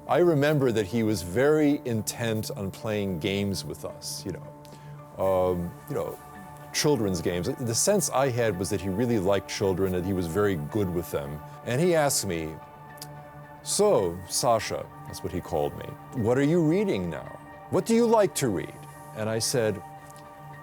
I remember that he was very intent on playing games with us, children's games. The sense I had was that he really liked children, and he was very good with them. And he asked me, "So, Sasha," that's what he called me, "what are you reading now? What do you like to read?" And I said,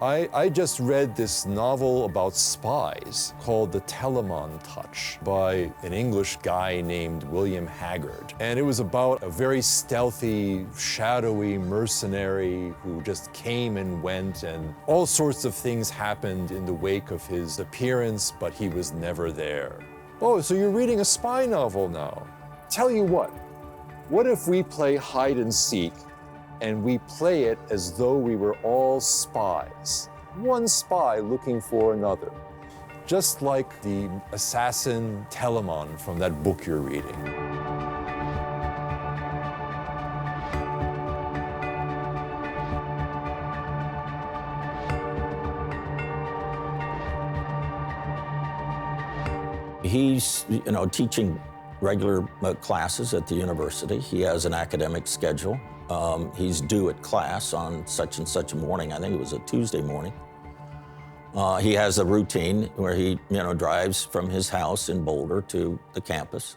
I just read this novel about spies called The Telemon Touch by an English guy named William Haggard. And it was about a very stealthy, shadowy mercenary who just came and went, and all sorts of things happened in the wake of his appearance, but he was never there. "Oh, so you're reading a spy novel now? Tell you what if we play hide and seek and we play it as though we were all spies, one spy looking for another, just like the assassin Telemon from that book you're reading." He's, teaching regular classes at the university. He has an academic schedule. He's due at class on such and such a morning. I think it was a Tuesday morning. He has a routine where he, drives from his house in Boulder to the campus.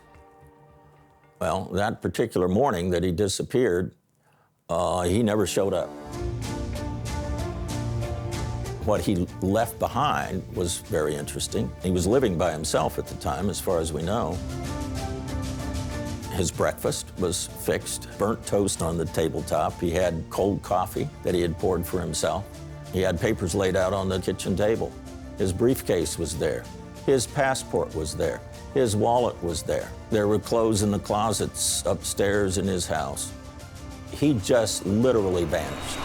Well, that particular morning that he disappeared, he never showed up. What he left behind was very interesting. He was living by himself at the time, as far as we know. His breakfast was fixed, burnt toast on the tabletop. He had cold coffee that he had poured for himself. He had papers laid out on the kitchen table. His briefcase was there. His passport was there. His wallet was there. There were clothes in the closets upstairs in his house. He just literally vanished.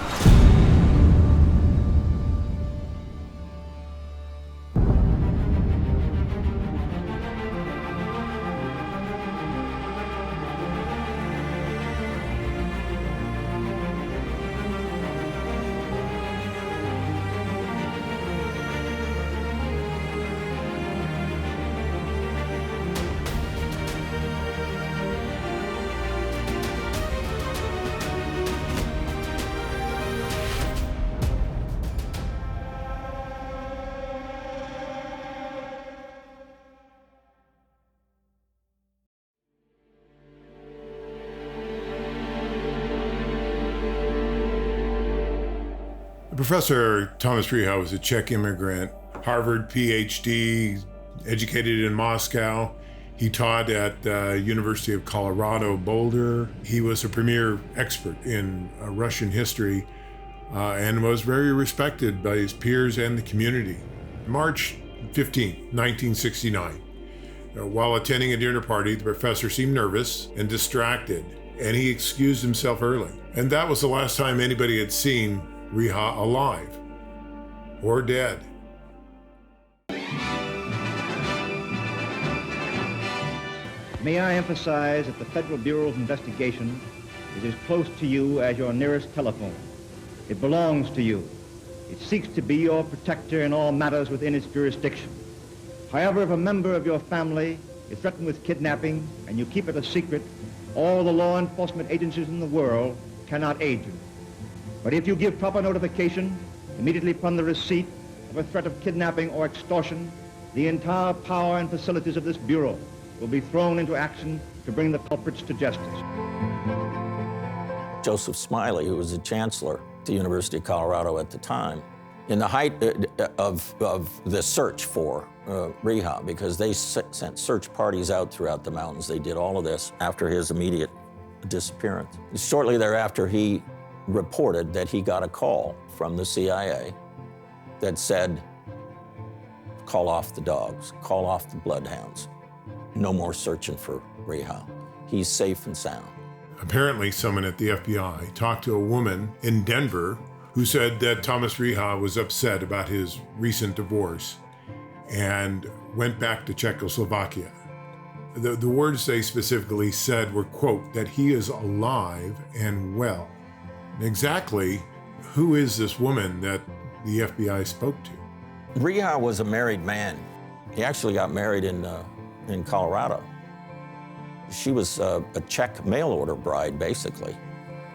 Professor Thomas Riha was a Czech immigrant, Harvard PhD, educated in Moscow. He taught at the University of Colorado, Boulder. He was a premier expert in Russian history and was very respected by his peers and the community. March 15, 1969. While attending a dinner party, the professor seemed nervous and distracted, and he excused himself early. And that was the last time anybody had seen Riha alive or dead. May I emphasize that the Federal Bureau of Investigation is as close to you as your nearest telephone. It belongs to you. It seeks to be your protector in all matters within its jurisdiction. However, if a member of your family is threatened with kidnapping and you keep it a secret, all the law enforcement agencies in the world cannot aid you. But if you give proper notification immediately upon the receipt of a threat of kidnapping or extortion, the entire power and facilities of this Bureau will be thrown into action to bring the culprits to justice. Joseph Smiley, who was the chancellor at the University of Colorado at the time, in the height of the search for Riha, because they sent search parties out throughout the mountains. They did all of this after his immediate disappearance. Shortly thereafter, he reported that he got a call from the CIA that said, call off the dogs, call off the bloodhounds. No more searching for Riha. He's safe and sound. Apparently, someone at the FBI talked to a woman in Denver who said that Thomas Riha was upset about his recent divorce and went back to Czechoslovakia. The words they specifically said were, quote, that he is alive and well. Exactly who is this woman that the FBI spoke to? Riha was a married man. He actually got married in in Colorado. She was a Czech mail order bride, basically.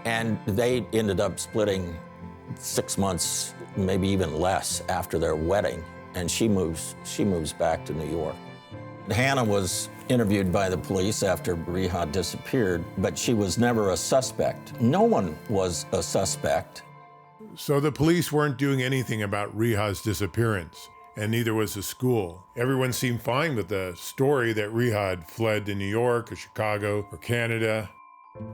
And they ended up splitting 6 months, maybe even less, after their wedding. And she moves back to New York. Hannah was interviewed by the police after Riha disappeared, but she was never a suspect. No one was a suspect. So the police weren't doing anything about Riha's disappearance, and neither was the school. Everyone seemed fine with the story that Riha had fled to New York or Chicago or Canada.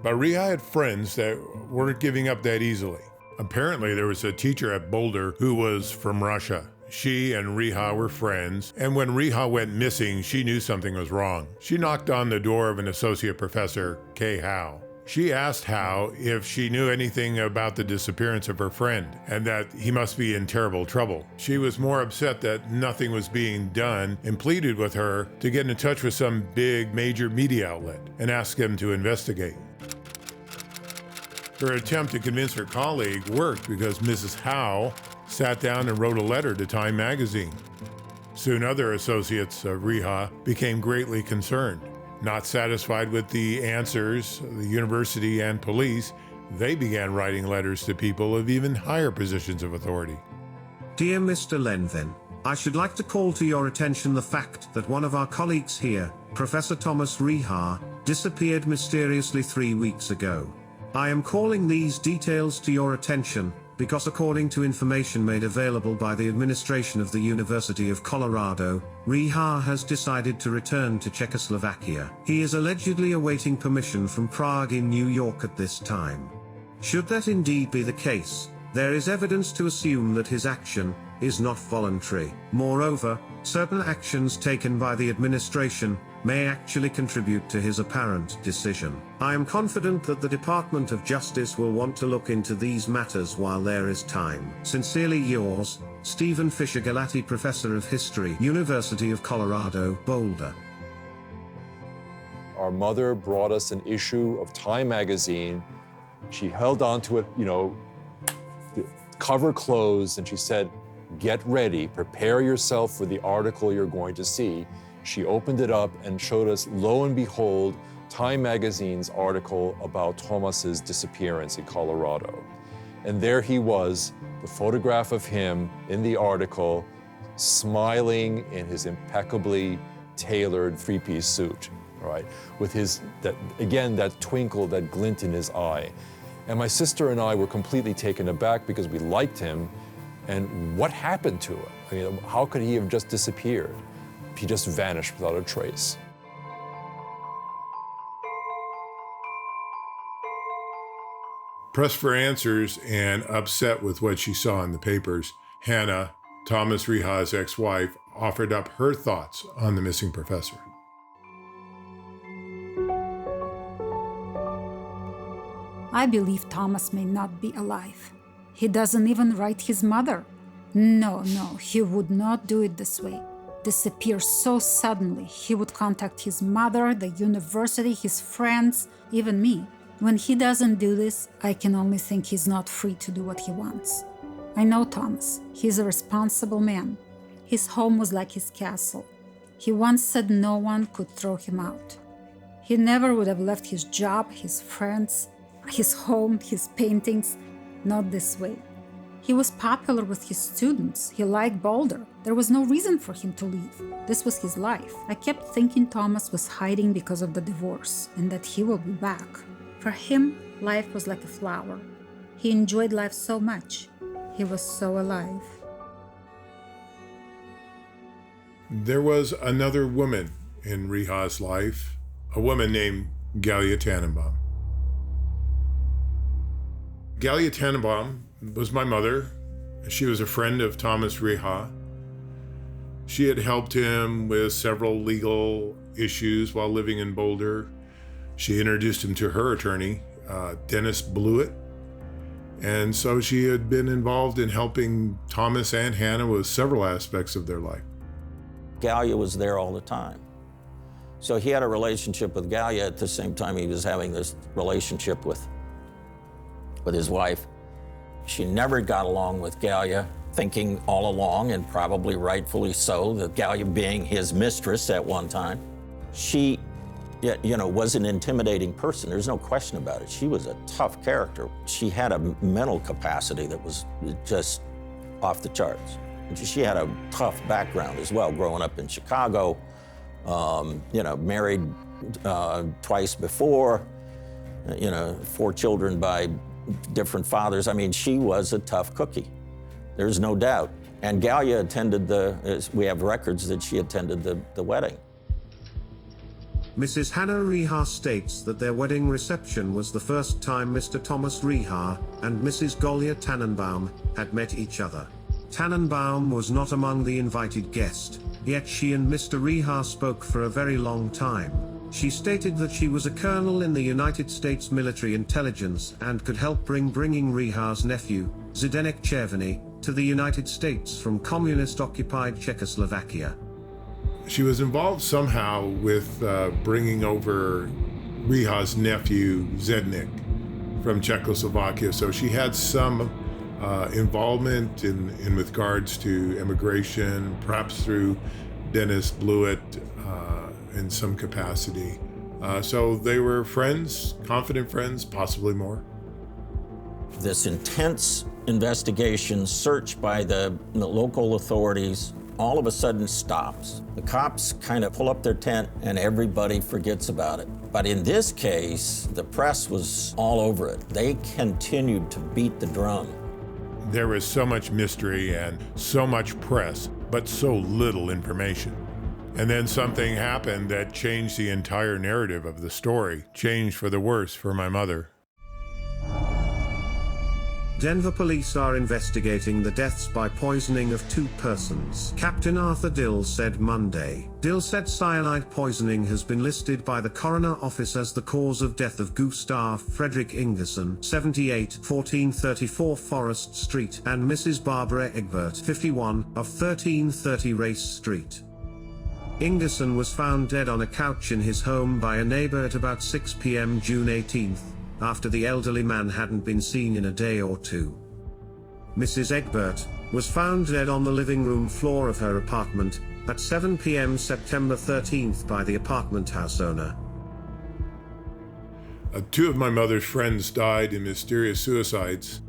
But Riha had friends that weren't giving up that easily. Apparently, there was a teacher at Boulder who was from Russia. She and Riha were friends, and when Riha went missing, she knew something was wrong. She knocked on the door of an associate professor, Kay Howe. She asked Howe if she knew anything about the disappearance of her friend, and that he must be in terrible trouble. She was more upset that nothing was being done and pleaded with her to get in touch with some big major media outlet and ask them to investigate. Her attempt to convince her colleague worked because Mrs. Howe sat down and wrote a letter to Time magazine. Soon other associates of Riha became greatly concerned. Not satisfied with the answers, the university and police, they began writing letters to people of even higher positions of authority. Dear Mr. Lenvin, I should like to call to your attention the fact that one of our colleagues here, Professor Thomas Riha, disappeared mysteriously 3 weeks ago. I am calling these details to your attention because according to information made available by the administration of the University of Colorado, Riha has decided to return to Czechoslovakia. He is allegedly awaiting permission from Prague in New York at this time. Should that indeed be the case, there is evidence to assume that his action is not voluntary. Moreover, certain actions taken by the administration may actually contribute to his apparent decision. I am confident that the Department of Justice will want to look into these matters while there is time. Sincerely yours, Stephen Fisher Galati, Professor of History, University of Colorado, Boulder. Our mother brought us an issue of Time magazine. She held on to it, the cover closed, and she said, "Get ready, prepare yourself for the article you're going to see." She opened it up and showed us, lo and behold, Time magazine's article about Thomas's disappearance in Colorado. And there he was, the photograph of him in the article, smiling in his impeccably tailored three-piece suit, right? With that twinkle, that glint in his eye. And my sister and I were completely taken aback because we liked him. And what happened to him? I mean, how could he have just disappeared? He just vanished without a trace. Pressed for answers and upset with what she saw in the papers, Hannah, Thomas Riha's ex-wife, offered up her thoughts on the missing professor. I believe Thomas may not be alive. He doesn't even write his mother. No, he would not do it this way. Disappear so suddenly. He would contact his mother, the university, his friends, even me. When he doesn't do this, I can only think he's not free to do what he wants. I know Thomas. He's a responsible man. His home was like his castle. He once said no one could throw him out. He never would have left his job, his friends, his home, his paintings, not this way. He was popular with his students. He liked Boulder. There was no reason for him to leave. This was his life. I kept thinking Thomas was hiding because of the divorce and that he will be back. For him, life was like a flower. He enjoyed life so much. He was so alive. There was another woman in Riha's life, a woman named Galya Tannenbaum. Galya Tannenbaum was my mother. She was a friend of Thomas Riha. She had helped him with several legal issues while living in Boulder. She introduced him to her attorney, Dennis Blewett. And so she had been involved in helping Thomas and Hannah with several aspects of their life. Galya was there all the time. So he had a relationship with Galya at the same time he was having this relationship with his wife. She never got along with Galya, thinking all along, and probably rightfully so, that Galya being his mistress at one time. She, was an intimidating person. There's no question about it. She was a tough character. She had a mental capacity that was just off the charts. She had a tough background as well, growing up in Chicago, married twice before, 4 children by different fathers. I mean, she was a tough cookie. There's no doubt. And Galya attended we have records that she attended the wedding. Mrs. Hannah Riha states that their wedding reception was the first time Mr. Thomas Riha and Mrs. Galya Tannenbaum had met each other. Tannenbaum was not among the invited guests, yet she and Mr. Riha spoke for a very long time. She stated that she was a colonel in the United States military intelligence and could help bringing Riha's nephew, Zdenek Cherveny, to the United States from communist-occupied Czechoslovakia. She was involved somehow with bringing over Riha's nephew, Zdenek, from Czechoslovakia. So she had some involvement in with regards to immigration, perhaps through Dennis Blewett in some capacity. So they were friends, confident friends, possibly more. This intense investigation, search by the local authorities, all of a sudden stops. The cops kind of pull up their tent and everybody forgets about it. But in this case, the press was all over it. They continued to beat the drum. There was so much mystery and so much press, but so little information. And then something happened that changed the entire narrative of the story, changed for the worse for my mother. Denver police are investigating the deaths by poisoning of 2 persons. Captain Arthur Dill said Monday. Dill said cyanide poisoning has been listed by the coroner office as the cause of death of Gustav Frederick Ingerson, 78, 1434 Forest Street, and Mrs. Barbara Egbert, 51, of 1330 Race Street. Ingerson was found dead on a couch in his home by a neighbor at about 6 p.m. June 18th. After the elderly man hadn't been seen in a day or 2. Mrs. Egbert was found dead on the living room floor of her apartment at 7 p.m. September 13th by the apartment house owner. 2 of my mother's friends died in mysterious suicides,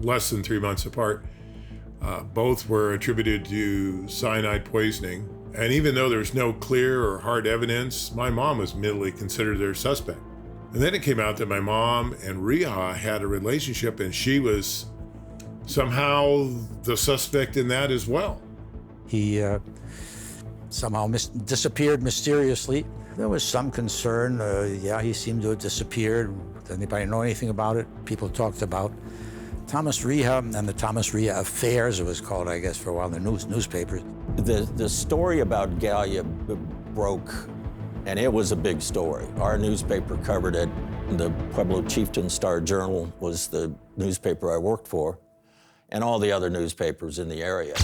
less than 3 months apart. Both were attributed to cyanide poisoning. And even though there's no clear or hard evidence, my mom was immediately considered their suspect. And then it came out that my mom and Riha had a relationship, and she was somehow the suspect in that as well. He somehow disappeared mysteriously. There was some concern. He seemed to have disappeared. Did anybody know anything about it? People talked about Thomas Riha and the Thomas Riha affairs, it was called, I guess, for a while in the newspapers. The story about Galya broke, and it was a big story. Our newspaper covered it. The Pueblo Chieftain Star Journal was the newspaper I worked for, and all the other newspapers in the area.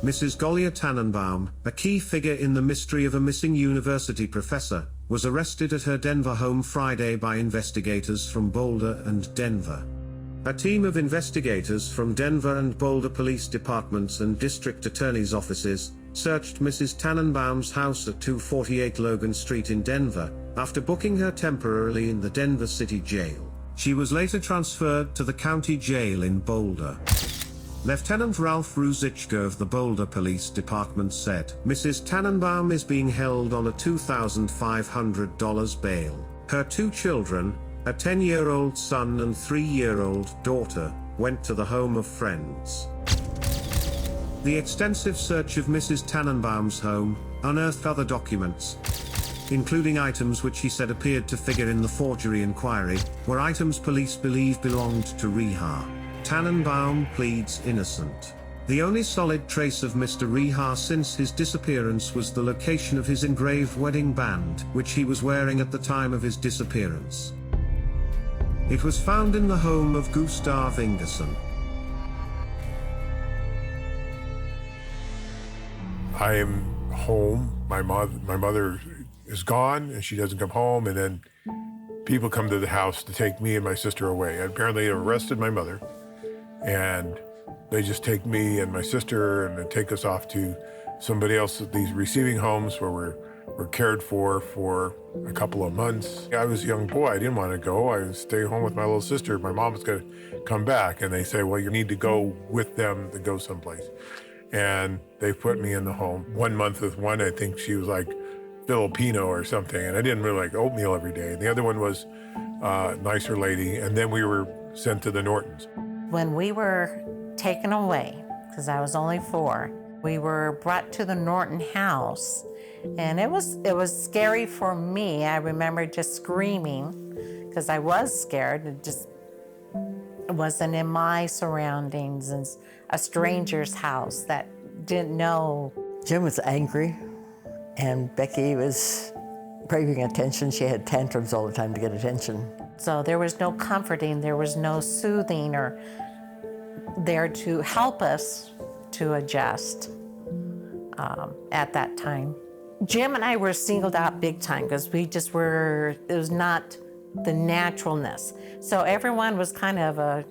Mrs. Galya Tannenbaum, a key figure in the mystery of a missing university professor, was arrested at her Denver home Friday by investigators from Boulder and Denver. A team of investigators from Denver and Boulder police departments and district attorneys' offices searched Mrs. Tannenbaum's house at 248 Logan Street in Denver, after booking her temporarily in the Denver City Jail. She was later transferred to the county jail in Boulder. Lieutenant Ralph Ruzichka of the Boulder Police Department said, Mrs. Tannenbaum is being held on a $2,500 bail. Her 2 children, a 10-year-old son and 3-year-old daughter, went to the home of friends. The extensive search of Mrs. Tannenbaum's home unearthed other documents, including items which he said appeared to figure in the forgery inquiry, were items police believe belonged to Riha. Tannenbaum pleads innocent. The only solid trace of Mr. Riha since his disappearance was the location of his engraved wedding band, which he was wearing at the time of his disappearance. It was found in the home of Gustav Ingerson. I am home. My mother is gone, and she doesn't come home, and then people come to the house to take me and my sister away. And apparently they arrested my mother, and they just take me and my sister and then take us off to somebody else at these receiving homes where we're cared for a couple of months. I was a young boy. I didn't want to go. I would stay home with my little sister. My mom was going to come back, and they say, well, you need to go with them to go someplace. And they put me in the home. 1 month with one, I think she was like Filipino or something, and I didn't really like oatmeal every day. The other one was a nicer lady, and then we were sent to the Nortons. When we were taken away, because I was only 4, we were brought to the Norton house, and it was scary for me. I remember just screaming because I was scared. It just wasn't in my surroundings, and a stranger's house that didn't know. Jim was angry, and Becky was craving attention. She had tantrums all the time to get attention. So there was no comforting, there was no soothing or there to help us to adjust at that time. Jim and I were singled out big time because we just were, it was not the naturalness. So everyone was kind of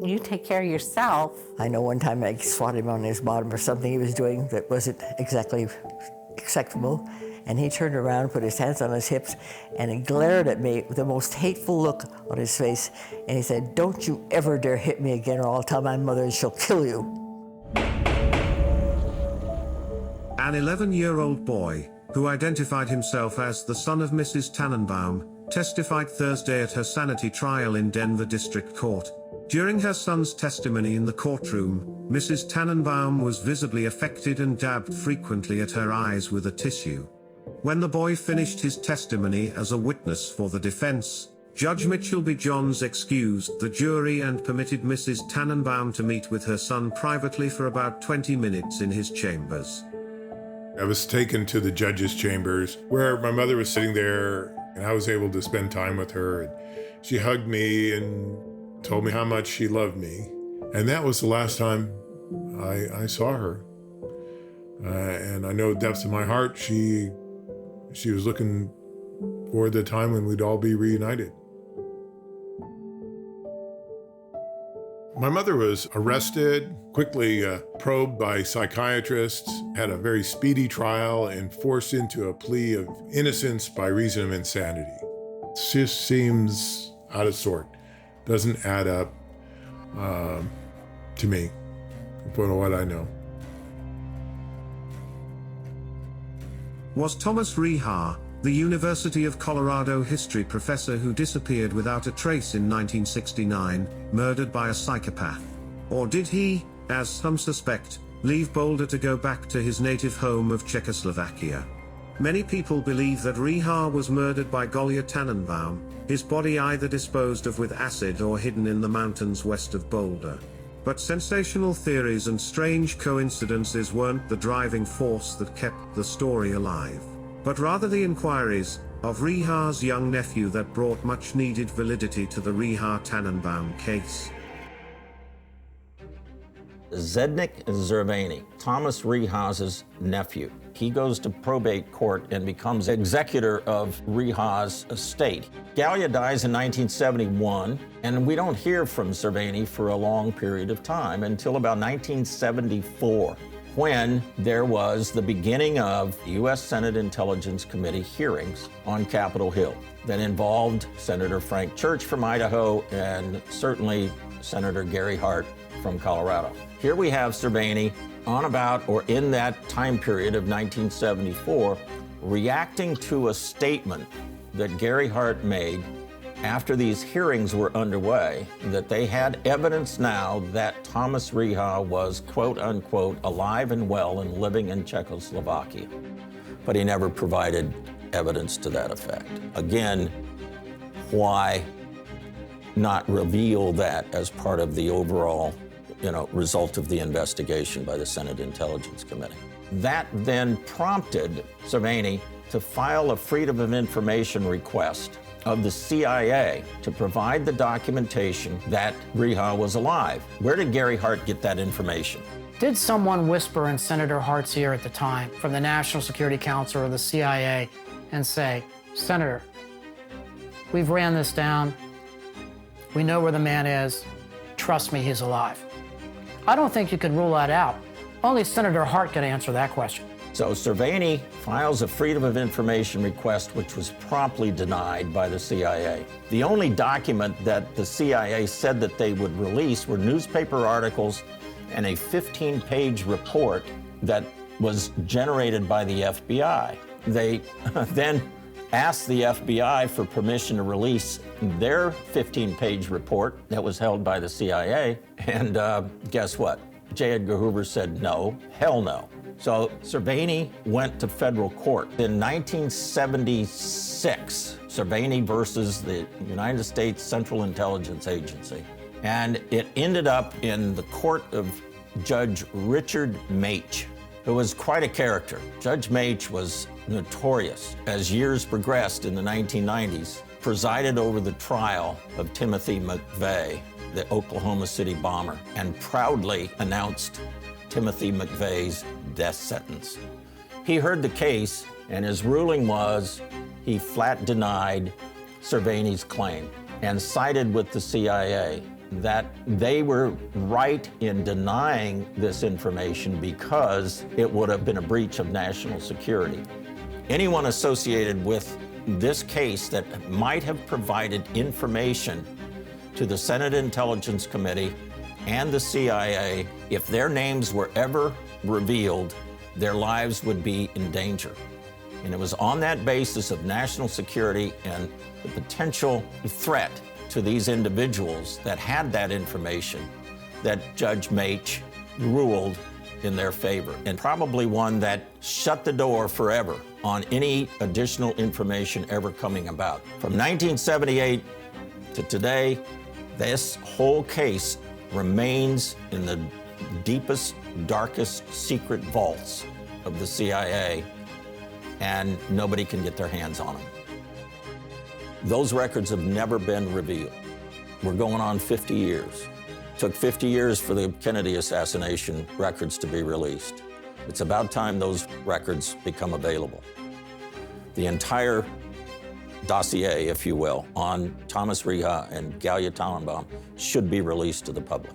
you take care of yourself. I know one time I swatted him on his bottom or something he was doing that wasn't exactly acceptable. And he turned around, put his hands on his hips, and he glared at me with the most hateful look on his face. And he said, "Don't you ever dare hit me again, or I'll tell my mother and she'll kill you." An 11-year-old boy, who identified himself as the son of Mrs. Tannenbaum, testified Thursday at her sanity trial in Denver District Court. During her son's testimony in the courtroom, Mrs. Tannenbaum was visibly affected and dabbed frequently at her eyes with a tissue. When the boy finished his testimony as a witness for the defense, Judge Mitchell B. Johns excused the jury and permitted Mrs. Tannenbaum to meet with her son privately for about 20 minutes in his chambers. I was taken to the judge's chambers where my mother was sitting there, and I was able to spend time with her. And she hugged me and told me how much she loved me. And that was the last time I saw her. And I know depths of my heart, she was looking for the time when we'd all be reunited. My mother was arrested, quickly probed by psychiatrists, had a very speedy trial, and forced into a plea of innocence by reason of insanity. It just seems out of sort. Doesn't add up to me, from what I know. Was Thomas Riha, the University of Colorado history professor who disappeared without a trace in 1969, murdered by a psychopath? Or did he, as some suspect, leave Boulder to go back to his native home of Czechoslovakia? Many people believe that Riha was murdered by Galya Tannenbaum, his body either disposed of with acid or hidden in the mountains west of Boulder. But sensational theories and strange coincidences weren't the driving force that kept the story alive, but rather the inquiries of Riha's young nephew that brought much needed validity to the Riha Tannenbaum case. Zdeněk Zervany, Thomas Riha's nephew. He goes to probate court and becomes executor of Riha's estate. Galya dies in 1971, and we don't hear from Zervany for a long period of time until about 1974, when there was the beginning of U.S. Senate Intelligence Committee hearings on Capitol Hill that involved Senator Frank Church from Idaho and certainly Senator Gary Hart from Colorado. Here we have Zervany on about or in that time period of 1974 reacting to a statement that Gary Hart made after these hearings were underway, that they had evidence now that Thomas Riha was quote unquote alive and well and living in Czechoslovakia. But he never provided evidence to that effect. Again, why not reveal that as part of the overall result of the investigation by the Senate Intelligence Committee? That then prompted Zervany to file a Freedom of Information request of the CIA to provide the documentation that Riha was alive. Where did Gary Hart get that information? Did someone whisper in Senator Hart's ear at the time from the National Security Council or the CIA and say, "Senator, we've ran this down. We know where the man is. Trust me, he's alive"? I don't think you could rule that out. Only Senator Hart could answer that question. So Cervini files a Freedom of Information request, which was promptly denied by the CIA. The only document that the CIA said that they would release were newspaper articles and a 15-page report that was generated by the FBI. They then asked the FBI for permission to release their 15-page report that was held by the CIA, and guess what? J. Edgar Hoover said no, hell no. So Cervini went to federal court. In 1976, Cervini versus the United States Central Intelligence Agency. And it ended up in the court of Judge Richard Maitch, who was quite a character. Judge Maitch was notorious, as years progressed in the 1990s, presided over the trial of Timothy McVeigh, the Oklahoma City bomber, and proudly announced Timothy McVeigh's death sentence. He heard the case, and his ruling was he flat denied Cervini's claim and sided with the CIA that they were right in denying this information because it would have been a breach of national security. Anyone associated with this case that might have provided information to the Senate Intelligence Committee and the CIA, if their names were ever revealed, their lives would be in danger. And it was on that basis of national security and the potential threat to these individuals that had that information that Judge Maitch ruled in their favor, and probably one that shut the door forever on any additional information ever coming about. From 1978 to today, this whole case remains in the deepest, darkest secret vaults of the CIA, and nobody can get their hands on them. Those records have never been revealed. We're going on 50 years. It took 50 years for the Kennedy assassination records to be released. It's about time those records become available. The entire dossier, if you will, on Thomas Riha and Galya Tannenbaum should be released to the public.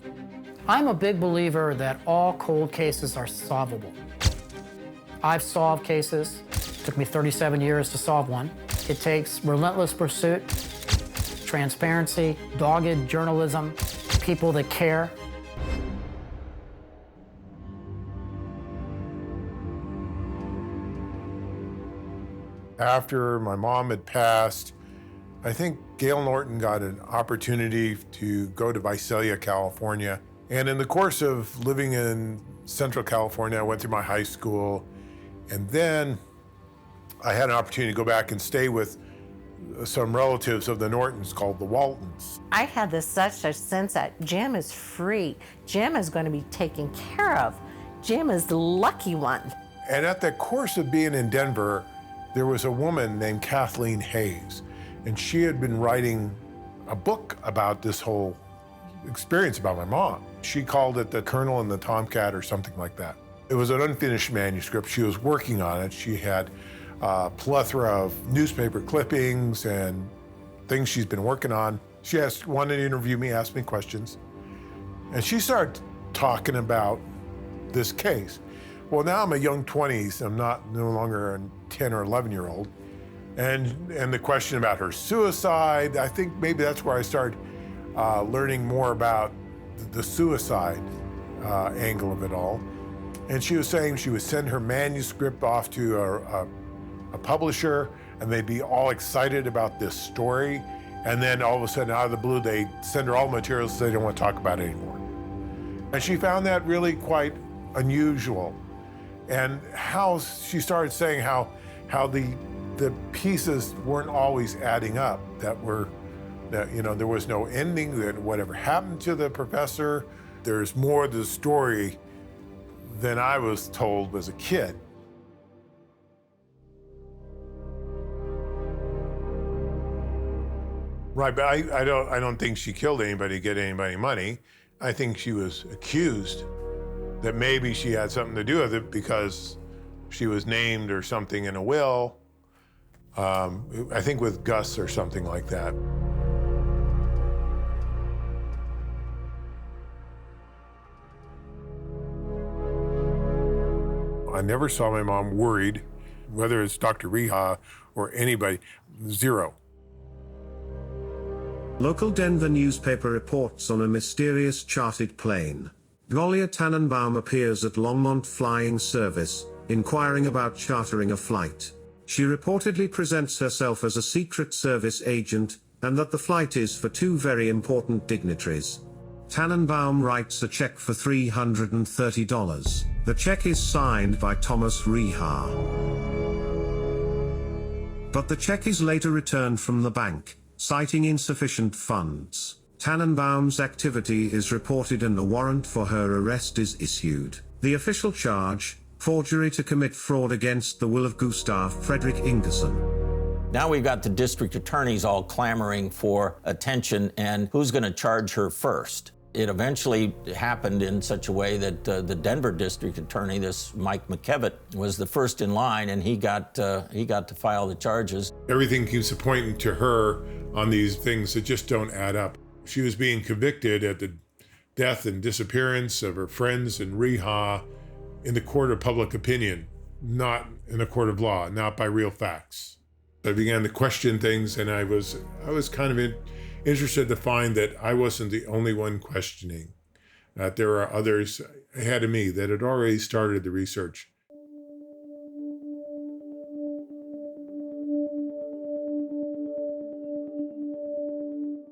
I'm a big believer that all cold cases are solvable. I've solved cases. It took me 37 years to solve one. It takes relentless pursuit, transparency, dogged journalism, people that care. After my mom had passed, I think Gail Norton got an opportunity to go to Visalia, California. And in the course of living in Central California, I went through my high school, and then I had an opportunity to go back and stay with some relatives of the Nortons called the Waltons. I had such a sense that Jim is free. Jim is going to be taken care of. Jim is the lucky one. And at the course of being in Denver, there was a woman named Kathleen Hayes, and she had been writing a book about this whole experience about my mom. She called it The Colonel and the Tomcat or something like that. It was an unfinished manuscript. She was working on it. She had a plethora of newspaper clippings and things she's been working on. She wanted to interview me, asked me questions, and she started talking about this case. Well, now I'm a young 20s. I'm no longer a 10 or 11-year-old. And the question about her suicide, I think maybe that's where I started learning more about the suicide angle of it all. And she was saying she would send her manuscript off to a publisher, and they'd be all excited about this story. And then all of a sudden, out of the blue, they send her all the materials so they don't want to talk about it anymore. And she found that really quite unusual. And how she started saying how the pieces weren't always adding up, that there was no ending, that whatever happened to the professor, there's more to the story than I was told as a kid. Right, but I don't think she killed anybody to get anybody money. I think she was accused that maybe she had something to do with it because she was named or something in a will, I think with Gus or something like that. I never saw my mom worried, whether it's Dr. Riha or anybody, zero. Local Denver newspaper reports on a mysterious chartered plane. Galya Tannenbaum appears at Longmont Flying Service, inquiring about chartering a flight. She reportedly presents herself as a Secret Service agent, and that the flight is for two very important dignitaries. Tannenbaum writes a check for $330. The check is signed by Thomas Riha. But the check is later returned from the bank, citing insufficient funds. Tannenbaum's activity is reported and a warrant for her arrest is issued. The official charge: forgery to commit fraud against the will of Gustav Frederick Ingerson. Now we've got the district attorneys all clamoring for attention and who's going to charge her first. It eventually happened in such a way that the Denver district attorney, this Mike McKevitt, was the first in line, and he got to file the charges. Everything keeps pointing to her on these things that just don't add up. She was being convicted at the death and disappearance of her friends and Riha in the court of public opinion, not in a court of law, not by real facts. I began to question things, and I was kind of interested to find that I wasn't the only one questioning, that there are others ahead of me that had already started the research.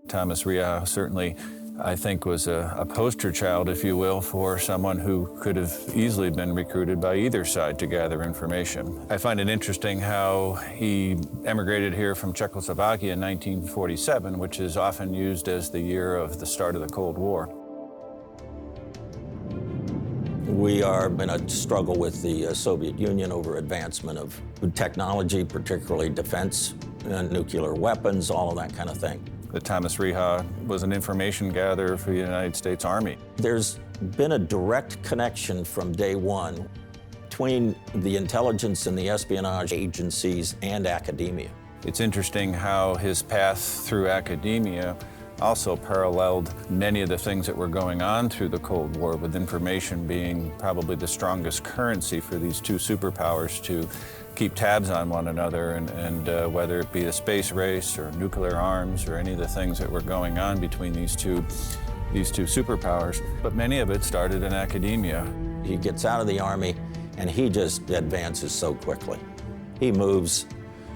Thomas Riha certainly, I think, was a poster child, if you will, for someone who could have easily been recruited by either side to gather information. I find it interesting how he emigrated here from Czechoslovakia in 1947, which is often used as the year of the start of the Cold War. We are in a struggle with the Soviet Union over advancement of technology, particularly defense, nuclear weapons, all of that kind of thing. That Thomas Riha was an information gatherer for the United States Army. There's been a direct connection from day one between the intelligence and the espionage agencies and academia. It's interesting how his path through academia also paralleled many of the things that were going on through the Cold War, with information being probably the strongest currency for these two superpowers to keep tabs on one another, and whether it be a space race or nuclear arms or any of the things that were going on between these two superpowers. But many of it started in academia. He gets out of the Army and he just advances so quickly. He moves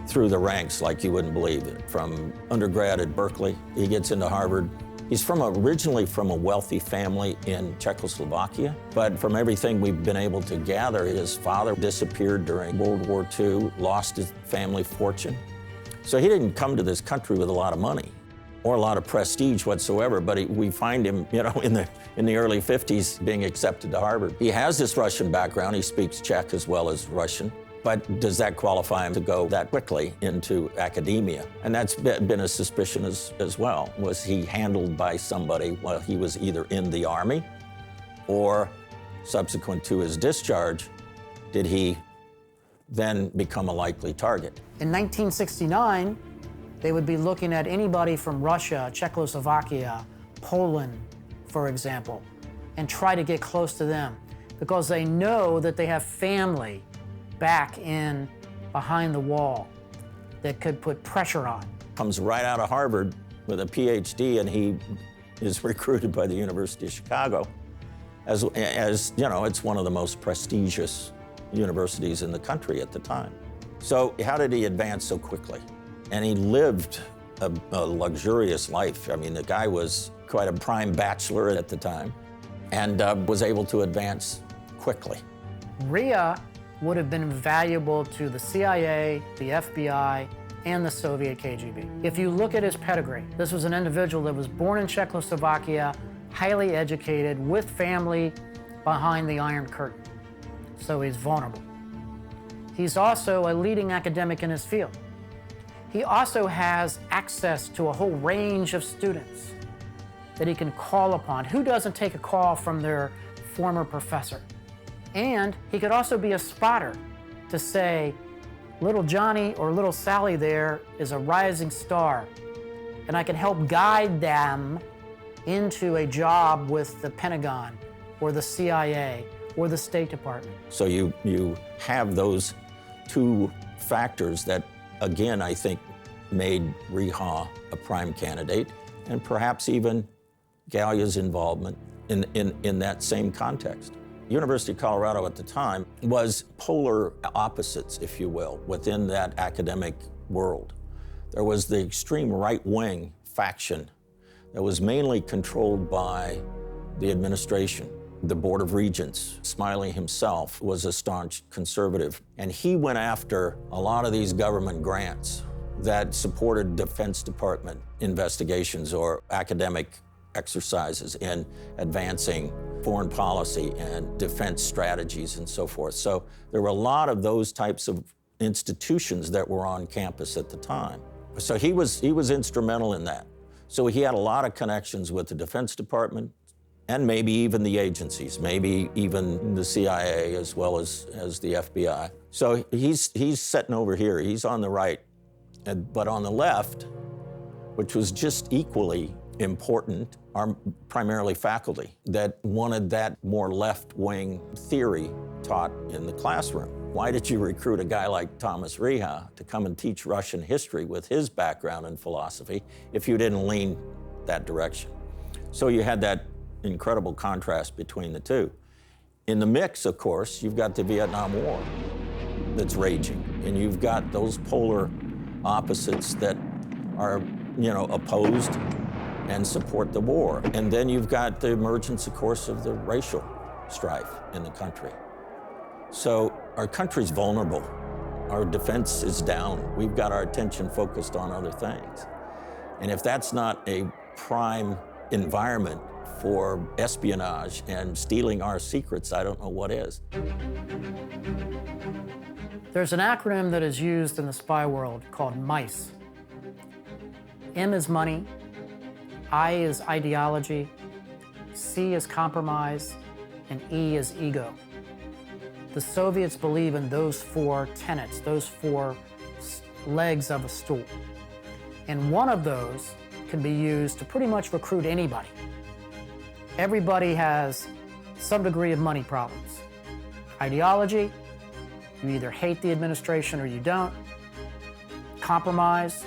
through the ranks like you wouldn't believe it. From undergrad at Berkeley, he gets into Harvard. He's originally from a wealthy family in Czechoslovakia, but from everything we've been able to gather, his father disappeared during World War II, lost his family fortune. So he didn't come to this country with a lot of money or a lot of prestige whatsoever, but we find him, in the early 50s being accepted to Harvard. He has this Russian background. He speaks Czech as well as Russian. But does that qualify him to go that quickly into academia? And that's been a suspicion as well. Was he handled by somebody while he was either in the Army, or subsequent to his discharge, did he then become a likely target? In 1969, they would be looking at anybody from Russia, Czechoslovakia, Poland, for example, and try to get close to them because they know that they have family back in behind the wall that could put pressure on. Comes right out of Harvard with a PhD, and he is recruited by the University of Chicago. As it's one of the most prestigious universities in the country at the time. So how did he advance so quickly? And he lived a luxurious life. I mean, the guy was quite a prime bachelor at the time, and was able to advance quickly. Riha would have been valuable to the CIA, the FBI, and the Soviet KGB. If you look at his pedigree, this was an individual that was born in Czechoslovakia, highly educated, with family behind the Iron Curtain. So he's vulnerable. He's also a leading academic in his field. He also has access to a whole range of students that he can call upon. Who doesn't take a call from their former professor? And he could also be a spotter to say, little Johnny or little Sally there is a rising star, and I can help guide them into a job with the Pentagon or the CIA or the State Department. So you have those two factors that, again, I think made Riha a prime candidate, and perhaps even Galya's involvement in that same context. University of Colorado at the time was polar opposites, if you will, within that academic world. There was the extreme right-wing faction that was mainly controlled by the administration. The Board of Regents, Smiley himself, was a staunch conservative, and he went after a lot of these government grants that supported Defense Department investigations or academic exercises in advancing foreign policy and defense strategies and so forth. So there were a lot of those types of institutions that were on campus at the time. So he was instrumental in that. So he had a lot of connections with the Defense Department and maybe even the agencies, maybe even the CIA as well as the FBI. So he's sitting over here, he's on the right. But on the left, which was just equally important, are primarily faculty that wanted that more left-wing theory taught in the classroom. Why did you recruit a guy like Thomas Riha to come and teach Russian history with his background in philosophy if you didn't lean that direction? So you had that incredible contrast between the two. In the mix, of course, you've got the Vietnam War that's raging, and you've got those polar opposites that are, opposed and support the war. And then you've got the emergence, of course, of the racial strife in the country. So our country's vulnerable. Our defense is down. We've got our attention focused on other things. And if that's not a prime environment for espionage and stealing our secrets, I don't know what is. There's an acronym that is used in the spy world called MICE. M is money, I is ideology, C is compromise, and E is ego. The Soviets believe in those four tenets, those four legs of a stool. And one of those can be used to pretty much recruit anybody. Everybody has some degree of money problems. Ideology, you either hate the administration or you don't. Compromise,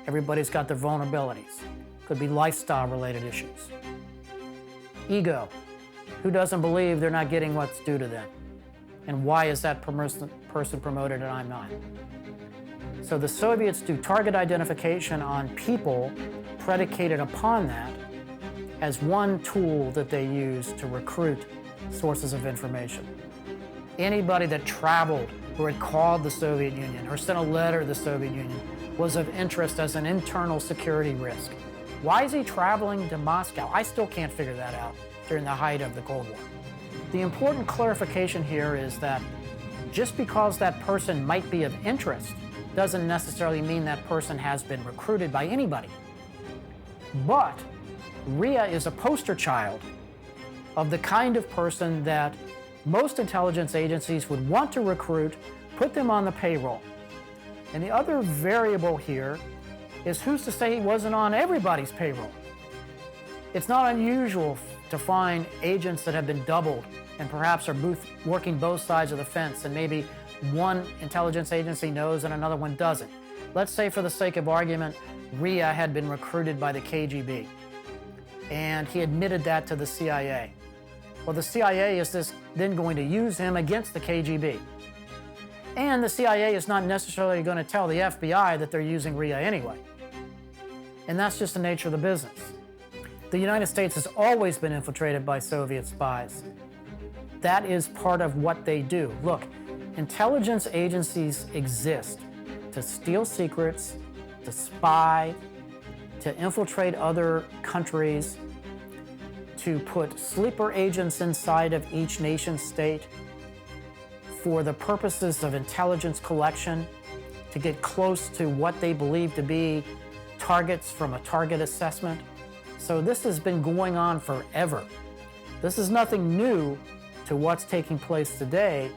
everybody's got their vulnerabilities. Could be lifestyle-related issues. Ego, who doesn't believe they're not getting what's due to them? And why is that person promoted and I'm not? So the Soviets do target identification on people predicated upon that as one tool that they use to recruit sources of information. Anybody that traveled or had called the Soviet Union or sent a letter to the Soviet Union was of interest as an internal security risk. Why is he traveling to Moscow? I still can't figure that out during the height of the Cold War. The important clarification here is that just because that person might be of interest doesn't necessarily mean that person has been recruited by anybody. But Riha is a poster child of the kind of person that most intelligence agencies would want to recruit, put them on the payroll. And the other variable here is who's to say he wasn't on everybody's payroll? It's not unusual to find agents that have been doubled and perhaps are working both sides of the fence, and maybe one intelligence agency knows and another one doesn't. Let's say, for the sake of argument, Riha had been recruited by the KGB, and he admitted that to the CIA. Well, the CIA is then going to use him against the KGB. And the CIA is not necessarily going to tell the FBI that they're using Riha anyway. And that's just the nature of the business. The United States has always been infiltrated by Soviet spies. That is part of what they do. Look, intelligence agencies exist to steal secrets, to spy, to infiltrate other countries, to put sleeper agents inside of each nation state for the purposes of intelligence collection, to get close to what they believe to be targets from a target assessment. So this has been going on forever. This is nothing new to what's taking place today,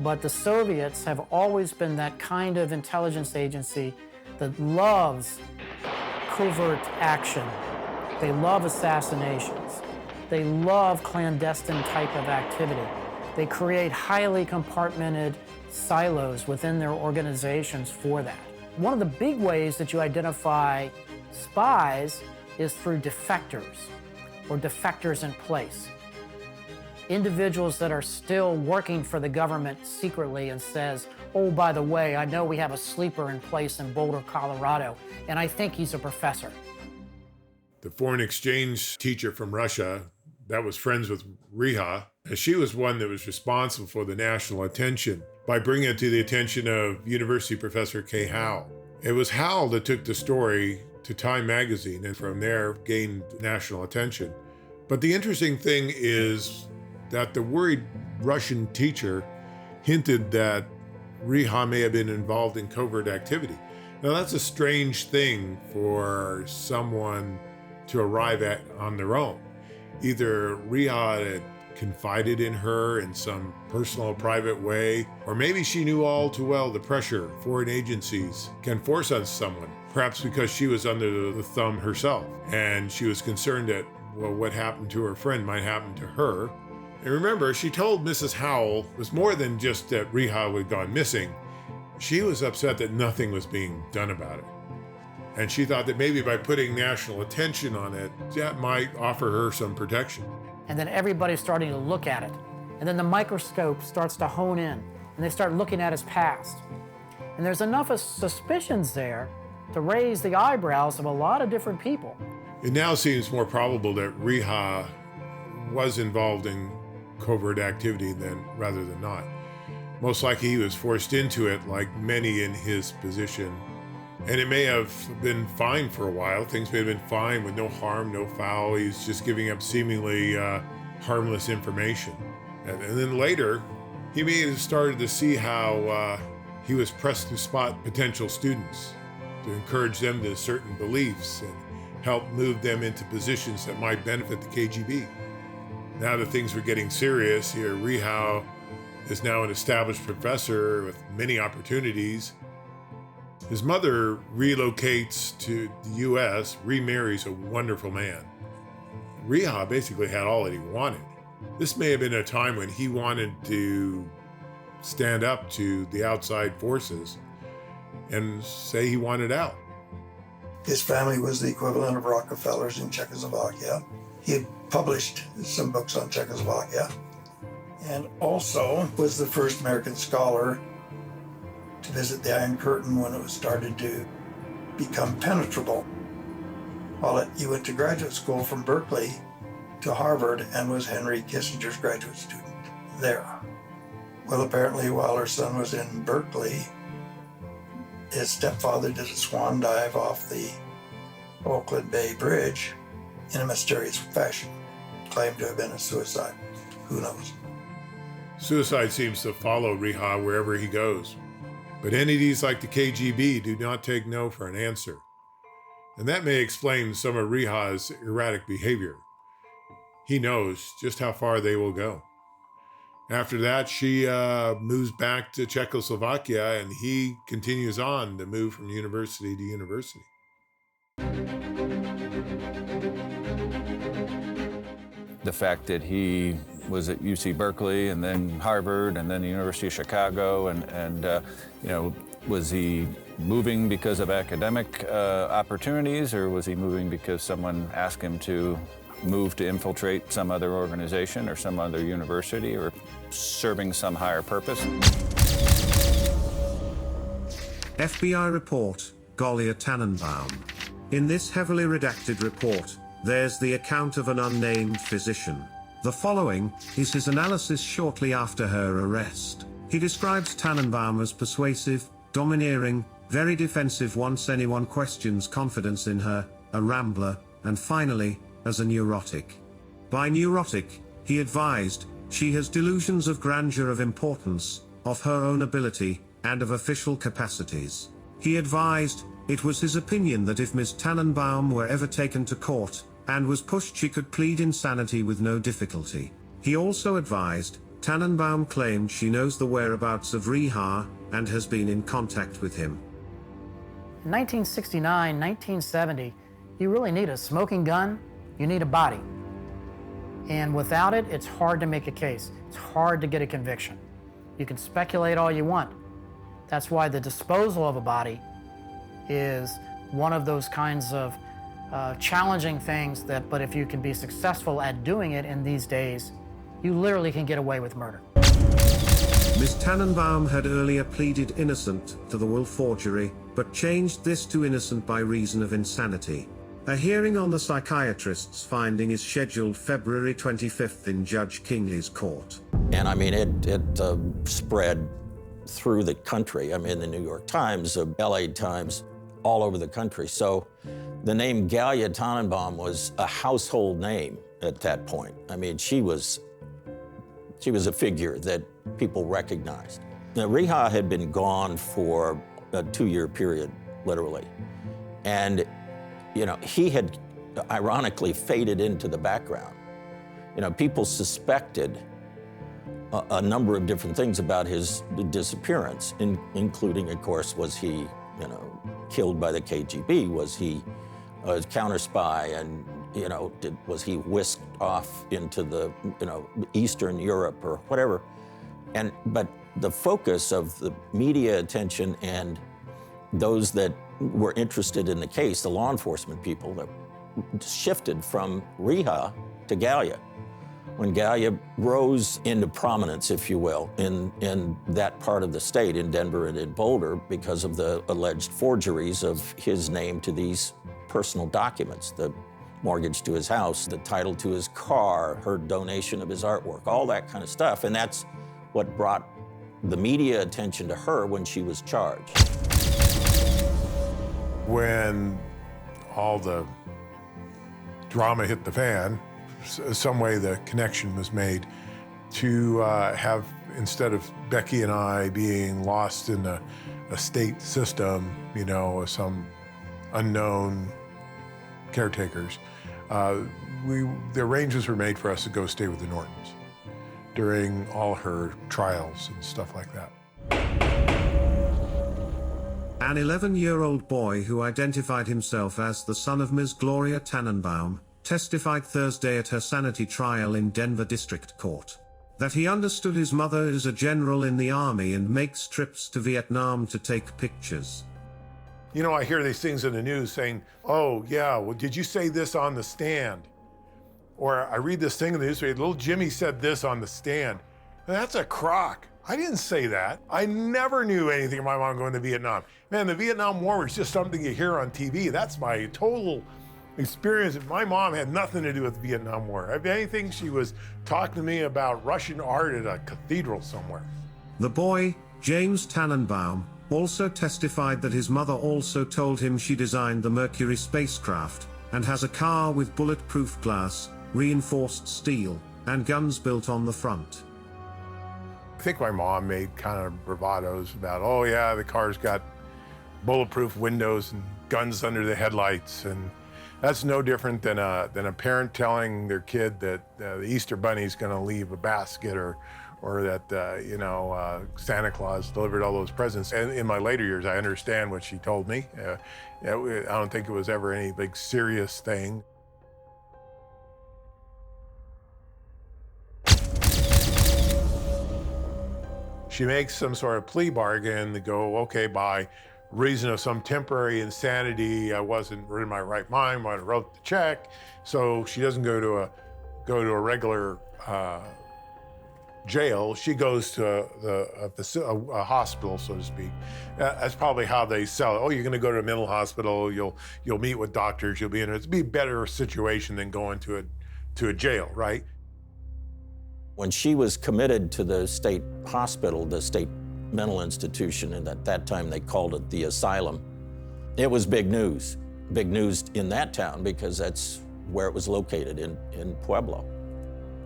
but the Soviets have always been that kind of intelligence agency that loves covert action. They love assassinations. They love clandestine type of activity. They create highly compartmented silos within their organizations for that. One of the big ways that you identify spies is through defectors or defectors in place. Individuals that are still working for the government secretly and says, oh, by the way, I know we have a sleeper in place in Boulder, Colorado, and I think he's a professor. The foreign exchange teacher from Russia that was friends with Riha, she was one that was responsible for the national attention by bringing it to the attention of University professor Kay Howell. It was Howell that took the story to Time magazine and from there gained national attention. But the interesting thing is that the worried Russian teacher hinted that Riha may have been involved in covert activity. Now that's a strange thing for someone to arrive at on their own. Either Riha had confided in her in some personal, private way, or maybe she knew all too well the pressure foreign agencies can force on someone, perhaps because she was under the thumb herself, and she was concerned that, well, what happened to her friend might happen to her. And remember, she told Mrs. Howell it was more than just that Riha had gone missing. She was upset that nothing was being done about it. And she thought that maybe by putting national attention on it, that might offer her some protection. And then everybody's starting to look at it. And then the microscope starts to hone in, and they start looking at his past. And there's enough of suspicions there to raise the eyebrows of a lot of different people. It now seems more probable that Riha was involved in covert activity rather than not. Most likely he was forced into it like many in his position. And it may have been fine for a while. Things may have been fine with no harm, no foul. He's just giving up seemingly harmless information. And then later, he may have started to see how he was pressed to spot potential students, to encourage them to certain beliefs and help move them into positions that might benefit the KGB. Now that things were getting serious here, Riha is now an established professor with many opportunities. His mother relocates to the U.S., remarries a wonderful man. Riha basically had all that he wanted. This may have been a time when he wanted to stand up to the outside forces and say he wanted out. His family was the equivalent of Rockefellers in Czechoslovakia. He had published some books on Czechoslovakia and also was the first American scholar to visit the Iron Curtain when it started to become penetrable. He went to graduate school from Berkeley to Harvard and was Henry Kissinger's graduate student there. Well, apparently while her son was in Berkeley, his stepfather did a swan dive off the Oakland Bay Bridge in a mysterious fashion, claimed to have been a suicide. Who knows? Suicide seems to follow Riha wherever he goes. But entities like the KGB do not take no for an answer. And that may explain some of Riha's erratic behavior. He knows just how far they will go. After that, she moves back to Czechoslovakia, and he continues on to move from university to university. The fact that he was at UC Berkeley and then Harvard and then the University of Chicago and was he moving because of academic opportunities, or was he moving because someone asked him to move to infiltrate some other organization or some other university or serving some higher purpose? FBI report, Galya Tannenbaum. In this heavily redacted report, there's the account of an unnamed physician. The following is his analysis shortly after her arrest. He describes Tannenbaum as persuasive, domineering, very defensive once anyone questions confidence in her, a rambler, and finally, as a neurotic. By neurotic, he advised, she has delusions of grandeur, of importance, of her own ability, and of official capacities. He advised, it was his opinion that if Ms. Tannenbaum were ever taken to court, and was pushed, she could plead insanity with no difficulty. He also advised, Tannenbaum claimed she knows the whereabouts of Riha and has been in contact with him. In 1969, 1970, you really need a smoking gun, you need a body. And without it, it's hard to make a case. It's hard to get a conviction. You can speculate all you want. That's why the disposal of a body is one of those kinds of challenging things but if you can be successful at doing it in these days, you literally can get away with murder. Ms. Tannenbaum had earlier pleaded innocent to the will forgery, but changed this to innocent by reason of insanity. A hearing on the psychiatrist's finding is scheduled February 25th in Judge Kingley's court. And I mean, it spread through the country. I mean, the New York Times, the LA Times, all over the country. So the name Galya Tannenbaum was a household name at that point. I mean, she was a figure that people recognized. Now, Riha had been gone for a 2-year period, literally. And, you know, he had ironically faded into the background. You know, people suspected a number of different things about his disappearance, including, of course, was he, you know, killed by the KGB? Was he a counter spy? And, you know, was he whisked off into the, you know, Eastern Europe or whatever? But the focus of the media attention and those that were interested in the case, the law enforcement people, that shifted from Riha to Galya. When Galya rose into prominence, if you will, in that part of the state, in Denver and in Boulder, because of the alleged forgeries of his name to these personal documents, the mortgage to his house, the title to his car, her donation of his artwork, all that kind of stuff. And that's what brought the media attention to her when she was charged. When all the drama hit the fan, some way the connection was made to have, instead of Becky and I being lost in a state system, you know, some unknown caretakers, the arrangements were made for us to go stay with the Nortons during all her trials and stuff like that. An 11-year-old boy who identified himself as the son of Ms. Galya Tannenbaum testified Thursday at her sanity trial in Denver District Court that he understood his mother is a general in the army and makes trips to Vietnam to take pictures. You know, I hear these things in the news saying, oh, yeah, well, did you say this on the stand? Or I read this thing in the news, little Jimmy said this on the stand. And that's a crock. I didn't say that. I never knew anything about my mom going to Vietnam. Man, the Vietnam War was just something you hear on TV. That's my total experience. My mom had nothing to do with the Vietnam War. If anything, she was talking to me about Russian art at a cathedral somewhere. The boy, James Tannenbaum, also testified that his mother also told him she designed the Mercury spacecraft and has a car with bulletproof glass, reinforced steel, and guns built on the front. I think my mom made kind of bravados about, oh yeah, the car's got bulletproof windows and guns under the headlights, and that's no different than a parent telling their kid that the Easter Bunny's going to leave a basket, or that Santa Claus delivered all those presents. And in my later years, I understand what she told me. I don't think it was ever any big serious thing. She makes some sort of plea bargain to go, okay, by reason of some temporary insanity, I wasn't in my right mind when I wrote the check, so she doesn't go to a regular jail. She goes to a hospital, so to speak. That's probably how they sell it. Oh, you're going to go to a mental hospital. You'll meet with doctors. You'll be in a better situation than going to a jail, right? When she was committed to the state hospital, the state mental institution, and at that time they called it the asylum, it was big news in that town because that's where it was located, in Pueblo.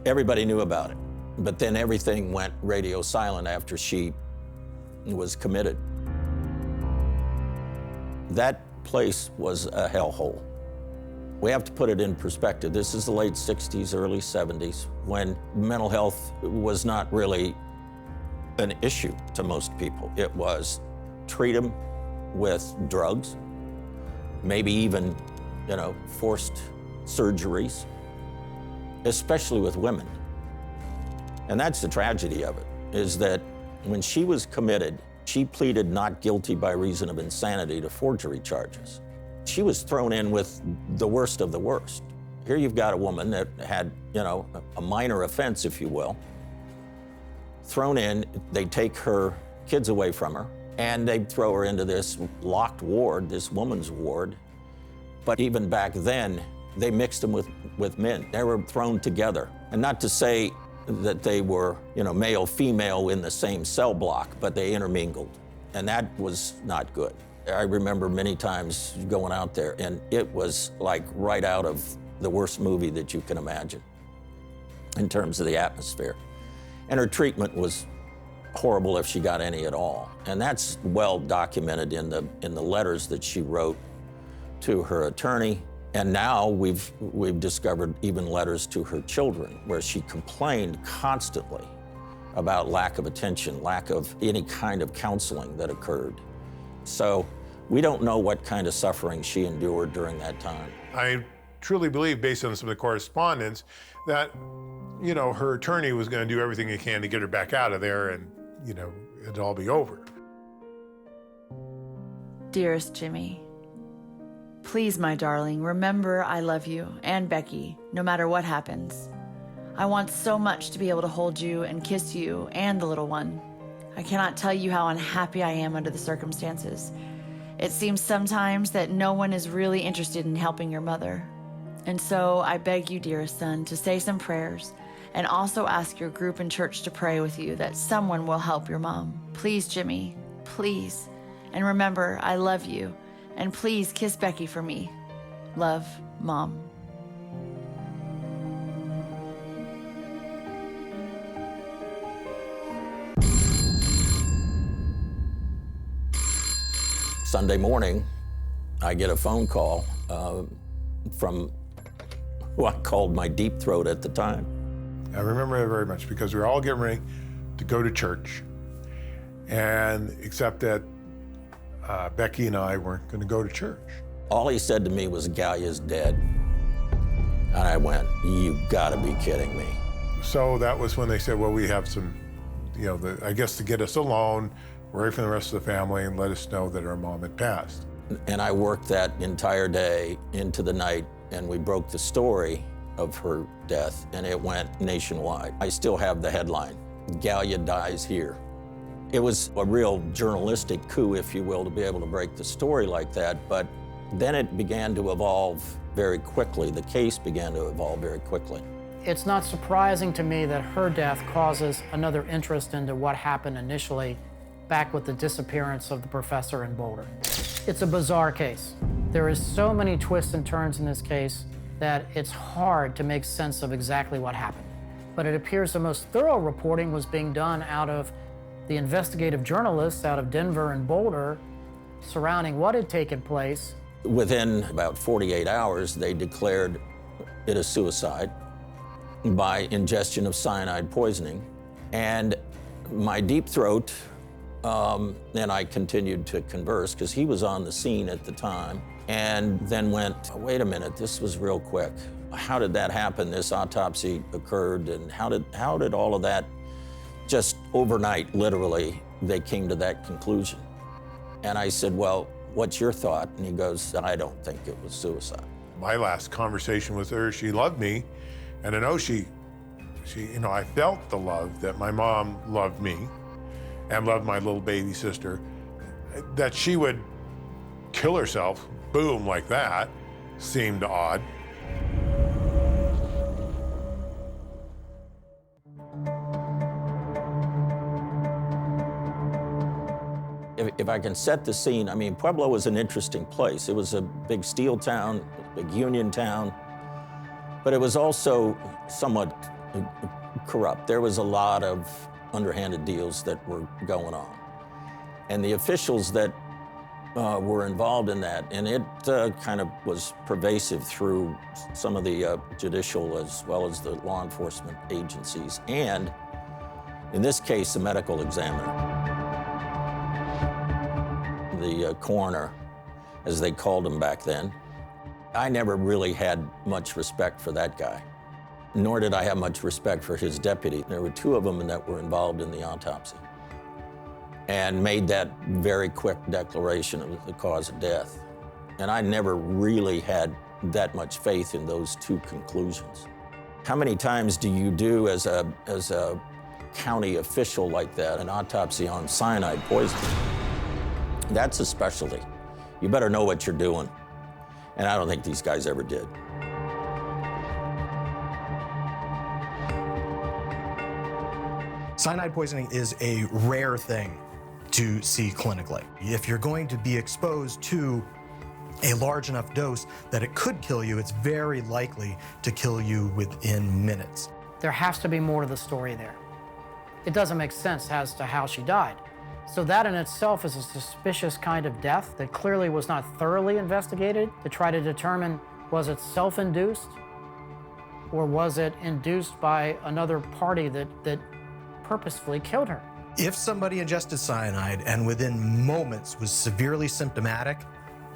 Everybody knew about it, but then everything went radio silent after she was committed. That place was a hellhole. We have to put it in perspective. This is the late 60s, early 70s, when mental health was not really an issue to most people. It was treat them with drugs, maybe even, forced surgeries. especially with women. And that's the tragedy of it, is that when she was committed, she pleaded not guilty by reason of insanity to forgery charges. She was thrown in with the worst of the worst. Here you've got a woman that had, a minor offense, if you will, thrown in. They take her kids away from her, and they throw her into this locked ward, this woman's ward. But even back then, they mixed them with men. They were thrown together. And not to say that they were, male, female in the same cell block, but they intermingled. And that was not good. I remember many times going out there, and it was like right out of the worst movie that you can imagine in terms of the atmosphere. And her treatment was horrible if she got any at all. And that's well documented in the letters that she wrote to her attorney. And now we've discovered even letters to her children where she complained constantly about lack of attention, lack of any kind of counseling that occurred. So we don't know what kind of suffering she endured during that time. I truly believe, based on some of the correspondence, that, her attorney was going to do everything he can to get her back out of there and, it'd all be over. Dearest Jimmy, please, my darling, remember I love you and Becky, no matter what happens. I want so much to be able to hold you and kiss you and the little one. I cannot tell you how unhappy I am under the circumstances. It seems sometimes that no one is really interested in helping your mother. And so I beg you, dearest son, to say some prayers and also ask your group in church to pray with you that someone will help your mom. Please, Jimmy, please. And remember, I love you. And please kiss Becky for me. Love, Mom. Sunday morning, I get a phone call from who I called my deep throat at the time. I remember it very much because we were all getting ready to go to church, and except that Becky and I weren't going to go to church. All he said to me was, "Galya's dead." And I went, "You gotta be kidding me." So that was when they said, well, we have some, I guess to get us alone, away from the rest of the family, and let us know that our mom had passed. And I worked that entire day into the night, and we broke the story of her death, and it went nationwide. I still have the headline, "Galya dies here." It was a real journalistic coup, if you will, to be able to break the story like that, but then it began to evolve very quickly. The case began to evolve very quickly. It's not surprising to me that her death causes another interest into what happened initially back with the disappearance of the professor in Boulder. It's a bizarre case. There is so many twists and turns in this case that it's hard to make sense of exactly what happened. But it appears the most thorough reporting was being done out of the investigative journalists out of Denver and Boulder surrounding what had taken place. Within about 48 hours, they declared it a suicide by ingestion of cyanide poisoning. And my deep throat, and I continued to converse because he was on the scene at the time, and then went, wait a minute, this was real quick. How did that happen? This autopsy occurred, and how did all of that just overnight, literally, they came to that conclusion? And I said, well, what's your thought? And he goes, I don't think it was suicide. My last conversation with her, she loved me, and I know I felt the love that my mom loved me and loved my little baby sister. That she would kill herself, boom, like that, seemed odd. If I can set the scene, I mean, Pueblo was an interesting place. It was a big steel town, a big union town, but it was also somewhat corrupt. There was a lot of underhanded deals that were going on. And the officials that were involved in that, and it kind of was pervasive through some of the judicial as well as the law enforcement agencies, and in this case, the medical examiner. The coroner, as they called him back then. I never really had much respect for that guy. nor did I have much respect for his deputy. There were two of them that were involved in the autopsy and made that very quick declaration of the cause of death. And I never really had that much faith in those two conclusions. How many times do you do as a county official like that an autopsy on cyanide poisoning? That's a specialty. You better know what you're doing. And I don't think these guys ever did. Cyanide poisoning is a rare thing to see clinically. If you're going to be exposed to a large enough dose that it could kill you, it's very likely to kill you within minutes. There has to be more to the story there. It doesn't make sense as to how she died. So that in itself is a suspicious kind of death that clearly was not thoroughly investigated to try to determine, was it self-induced or was it induced by another party that purposefully killed her? If somebody ingested cyanide and within moments was severely symptomatic,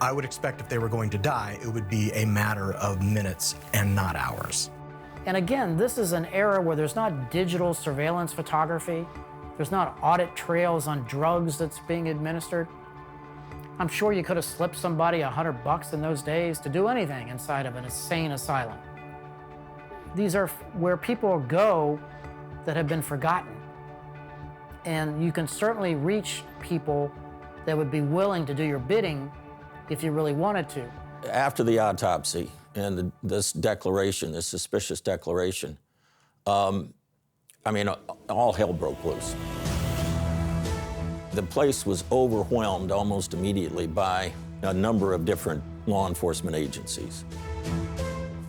I would expect if they were going to die, it would be a matter of minutes and not hours. And again, this is an era where there's not digital surveillance photography. There's not audit trails on drugs that's being administered. I'm sure you could have slipped somebody $100 in those days to do anything inside of an insane asylum. These are where people go that have been forgotten. And you can certainly reach people that would be willing to do your bidding if you really wanted to. After the autopsy and this declaration, this suspicious declaration, all hell broke loose. The place was overwhelmed almost immediately by a number of different law enforcement agencies.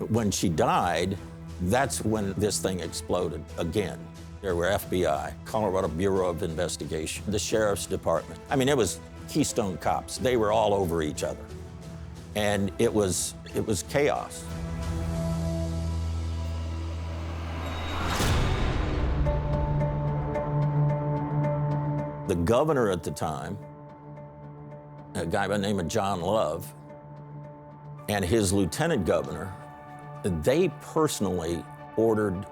When she died, that's when this thing exploded again. There were FBI, Colorado Bureau of Investigation, the Sheriff's Department. It was Keystone Cops. They were all over each other. And it was chaos. The governor at the time, a guy by the name of John Love, and his lieutenant governor, they personally ordered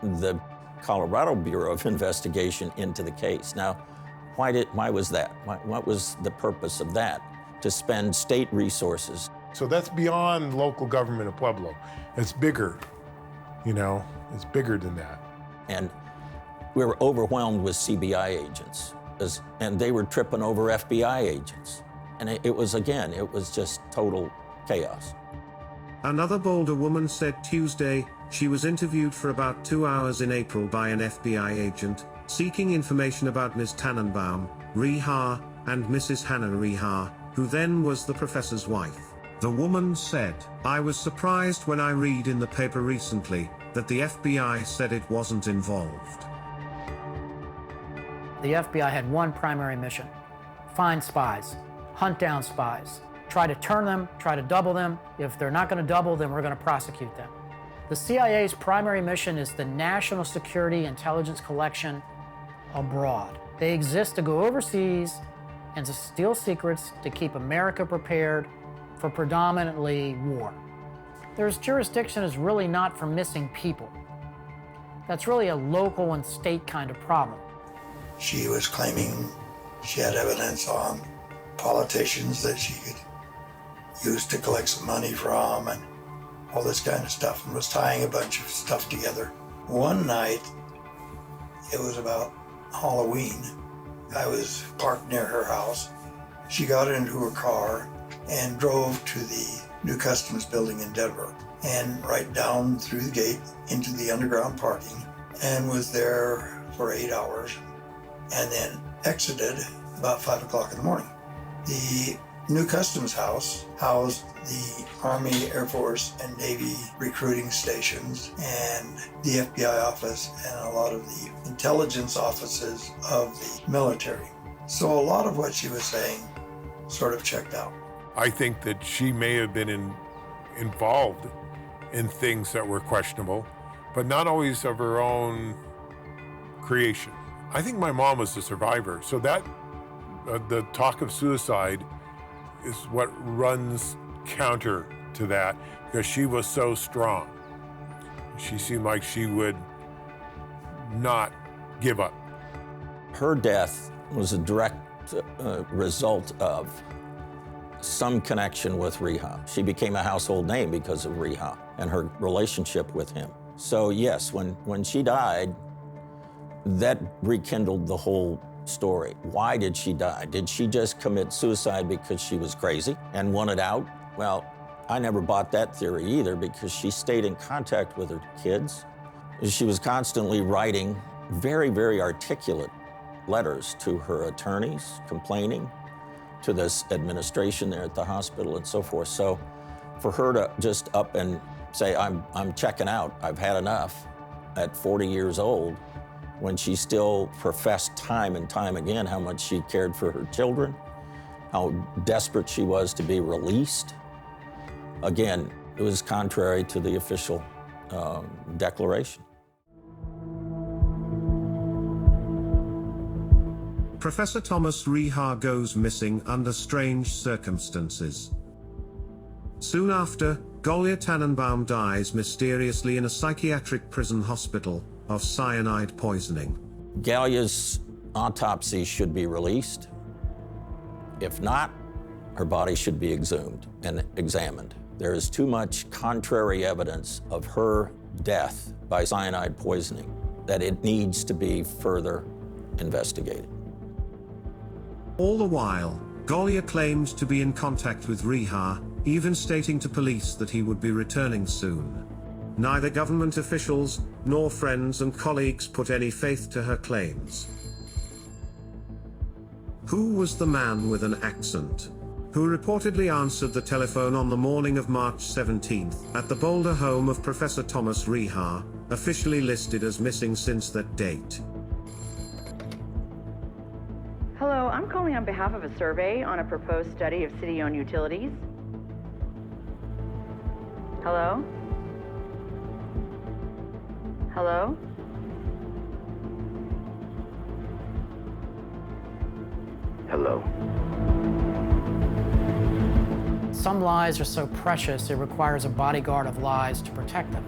the Colorado Bureau of Investigation into the case. Now, why was that? What was the purpose of that? To spend state resources. So that's beyond local government of Pueblo. It's bigger, it's bigger than that. And we were overwhelmed with CBI agents, and they were tripping over FBI agents. And it was just total chaos. Another Boulder woman said Tuesday she was interviewed for about 2 hours in April by an FBI agent, seeking information about Ms. Tannenbaum, Riha, and Mrs. Hannah Riha, who then was the professor's wife. The woman said, "I was surprised when I read in the paper recently that the FBI said it wasn't involved." The FBI had one primary mission: find spies, hunt down spies, try to turn them, try to double them. If they're not going to double, then we're going to prosecute them. The CIA's primary mission is the national security intelligence collection abroad. They exist to go overseas and to steal secrets to keep America prepared for predominantly war. Their jurisdiction is really not for missing people. That's really a local and state kind of problem. She was claiming she had evidence on politicians that she could use to collect some money from and all this kind of stuff, and was tying a bunch of stuff together. One night, it was about Halloween, I was parked near her house. She got into her car and drove to the new customs building in Denver and right down through the gate into the underground parking, and was there for 8 hours and then exited about 5 o'clock in the morning. The new customs house housed the Army, Air Force, and Navy recruiting stations and the FBI office and a lot of the intelligence offices of the military. So a lot of what she was saying sort of checked out. I think that she may have been involved in things that were questionable, but not always of her own creation. I think my mom was the survivor, so that the talk of suicide is what runs counter to that, because she was so strong. She seemed like she would not give up. Her death was a direct result of some connection with Riha. She became a household name because of Riha and her relationship with him. So yes, when she died, that rekindled the whole story. Why did she die? Did she just commit suicide because she was crazy and wanted out? Well, I never bought that theory either, because she stayed in contact with her kids. She was constantly writing very, very articulate letters to her attorneys, complaining to this administration there at the hospital and so forth. So for her to just up and say, I'm checking out, I've had enough at 40 years old, when she still professed time and time again how much she cared for her children, how desperate she was to be released. Again, it was contrary to the official declaration. Professor Thomas Riha goes missing under strange circumstances. Soon after, Galya Tannenbaum dies mysteriously in a psychiatric prison hospital of cyanide poisoning. Galya's autopsy should be released. If not, her body should be exhumed and examined. There is too much contrary evidence of her death by cyanide poisoning that it needs to be further investigated. All the while, Galya claimed to be in contact with Riha, even stating to police that he would be returning soon. Neither government officials nor friends and colleagues put any faith to her claims. Who was the man with an accent, who reportedly answered the telephone on the morning of March 17th at the Boulder home of Professor Thomas Riha, officially listed as missing since that date? Hello, I'm calling on behalf of a survey on a proposed study of city-owned utilities. Hello? Hello? Hello? Some lies are so precious, it requires a bodyguard of lies to protect them.